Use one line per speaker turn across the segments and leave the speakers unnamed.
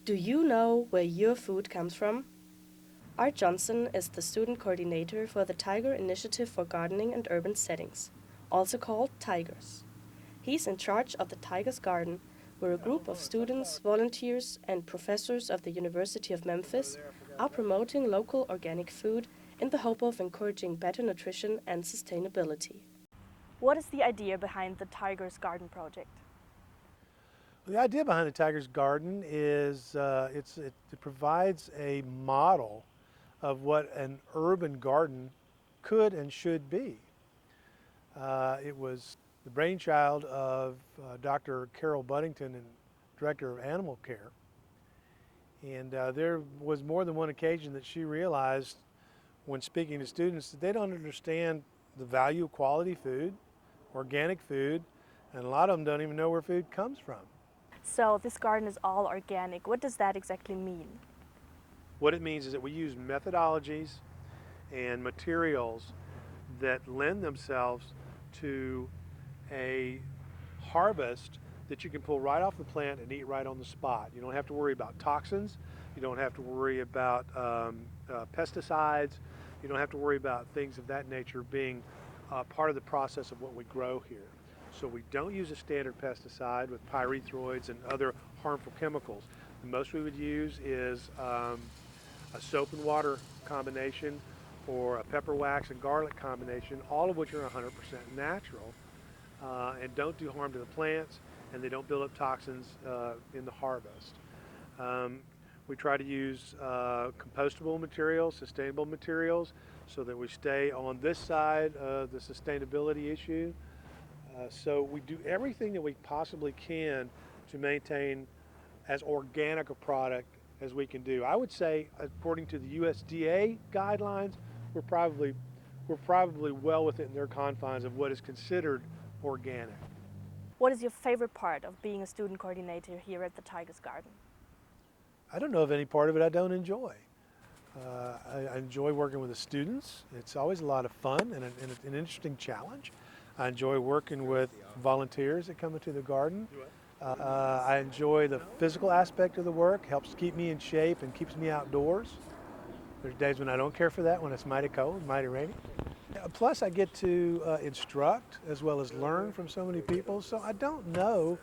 Do you know where your food comes from? Art Johnson is the student coordinator for the TIGUR Initiative for Gardening and Urban Settings, also called TIGUrS. He's in charge of the TIGUrS Garden, where a group of students, volunteers, and professors of the University of Memphis are promoting local organic food in the hope of encouraging better nutrition and sustainability. What is the idea behind the TIGUrS Garden project?
The idea behind the TIGUrS Garden is it provides a model of what an urban garden could and should be. It was the brainchild of Dr. Carol Buddington, and Director of Animal Care. And there was more than one occasion that she realized when speaking to students that they don't understand the value of quality food, organic food, and a lot of them don't even know where food comes from.
So this garden is all organic. What does that exactly mean?
What it means is that we use methodologies and materials that lend themselves to a harvest that you can pull right off the plant and eat right on the spot. You don't have to worry about toxins. You don't have to worry about pesticides. You don't have to worry about things of that nature being part of the process of what we grow here. So we don't use a standard pesticide with pyrethroids and other harmful chemicals. The most we would use is a soap and water combination or a pepper wax and garlic combination, all of which are 100% natural and don't do harm to the plants, and they don't build up toxins in the harvest. We try to use compostable materials, sustainable materials, so that we stay on this side of the sustainability issue. So we do everything that we possibly can to maintain as organic a product as we can do. I would say, according to the USDA guidelines, we're probably well within their confines of what is considered organic.
What is your favorite part of being a student coordinator here at the TIGUrS Garden?
I don't know of any part of it I don't enjoy. I enjoy working with the students. It's always a lot of fun and an interesting challenge. I enjoy working with volunteers that come into the garden. I enjoy the physical aspect of the work. Helps keep me in shape and keeps me outdoors. There's days when I don't care for that, when it's mighty cold, mighty rainy. Plus I get to instruct as well as learn from so many people. So I don't know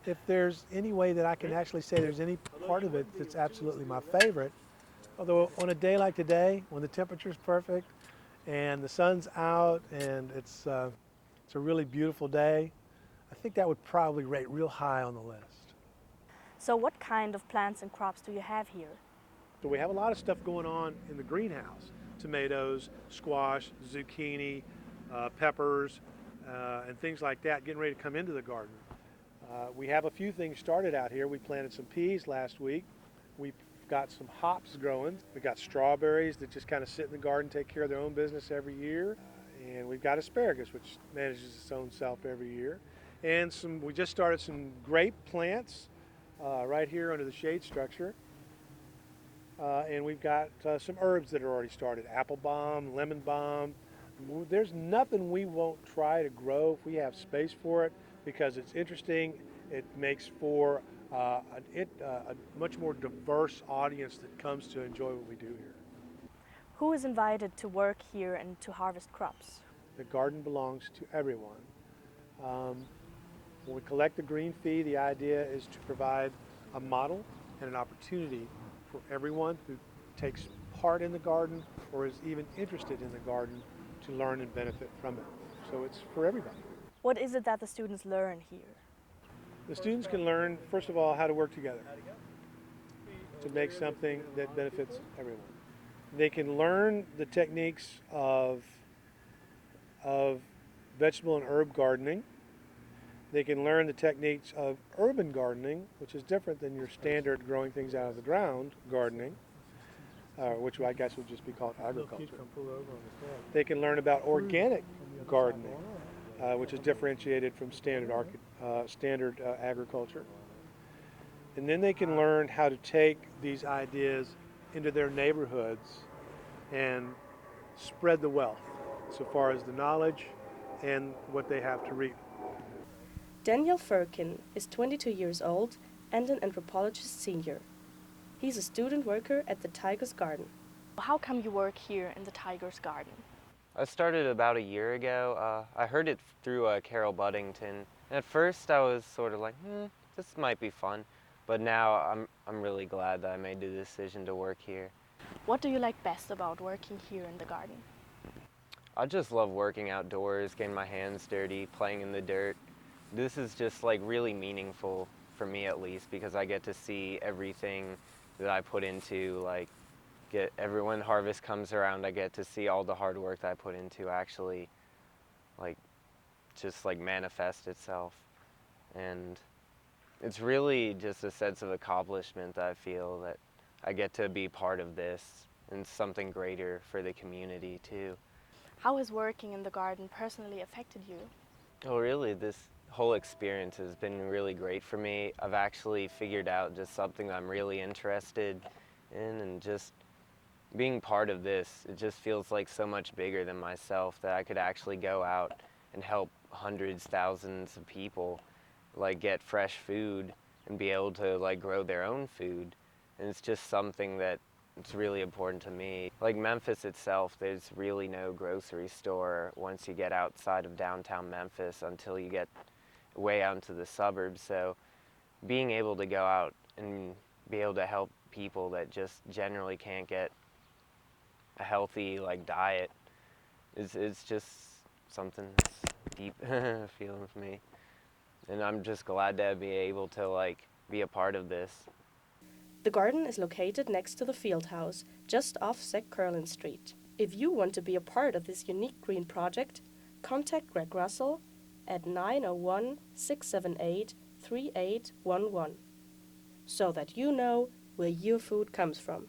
if there's any way that I can actually say there's any part of it that's absolutely my favorite. Although on a day like today, when the temperature's perfect and the sun's out and it's a really beautiful day, I think that would probably rate real high on the list.
So what kind of plants and crops do you have here?
So we have a lot of stuff going on in the greenhouse. Tomatoes, squash, zucchini, peppers, and things like that getting ready to come into the garden. We have a few things started out here. We planted some peas last week. We've got some hops growing. We've got strawberries that just kind of sit in the garden, take care of their own business every year. And we've got asparagus, which manages its own self every year. And we just started some grape plants right here under the shade structure. And we've got some herbs that are already started, apple balm, lemon balm. There's nothing we won't try to grow if we have space for it, because it's interesting. It makes for a much more diverse audience that comes to enjoy what we do here.
Who is invited to work here and to harvest crops?
The garden belongs to everyone. When we collect the green fee, the idea is to provide a model and an opportunity for everyone who takes part in the garden or is even interested in the garden to learn and benefit from it. So it's for everybody.
What is it that the students learn here?
The students can learn, first of all, how to work together to make something that benefits everyone. They can learn the techniques of vegetable and herb gardening. They can learn the techniques of urban gardening, which is different than your standard growing things out of the ground gardening, which I guess would just be called agriculture. They can learn about organic gardening, which is differentiated from standard agriculture. And then they can learn how to take these ideas into their neighborhoods and spread the wealth so far as the knowledge and what they have to reap.
Daniel Firkin is 22 years old and an anthropologist senior. He's a student worker at the TIGUrS garden.
How come you work here in the TIGUrS garden?
I started about a year ago. I heard it through Carol Buddington. And at first I was sort of like, this might be fun. But now I'm really glad that I made the decision to work here.
What do you like best about working here in the garden?
I just love working outdoors, getting my hands dirty, playing in the dirt. This is just like really meaningful for me at least because I get to see everything that I put into when harvest comes around, I get to see all the hard work that I put into actually just manifest itself. And it's really just a sense of accomplishment that I feel that I get to be part of this and something greater for the community too.
How has working in the garden personally affected you?
Oh, really? This whole experience has been really great for me. I've actually figured out just something that I'm really interested in, and just being part of this, it just feels like so much bigger than myself that I could actually go out and help hundreds, thousands of people get fresh food and be able to grow their own food. And it's just something that it's really important to me. Like Memphis itself, there's really no grocery store once you get outside of downtown Memphis until you get way out into the suburbs. So being able to go out and be able to help people that just generally can't get a healthy diet is just something that's deep feeling for me. And I'm just glad to be able to be a part of this.
The garden is located next to the field house, just off Zach Curlin Street. If you want to be a part of this unique green project, contact Greg Russell at 901-678-3811 so that you know where your food comes from.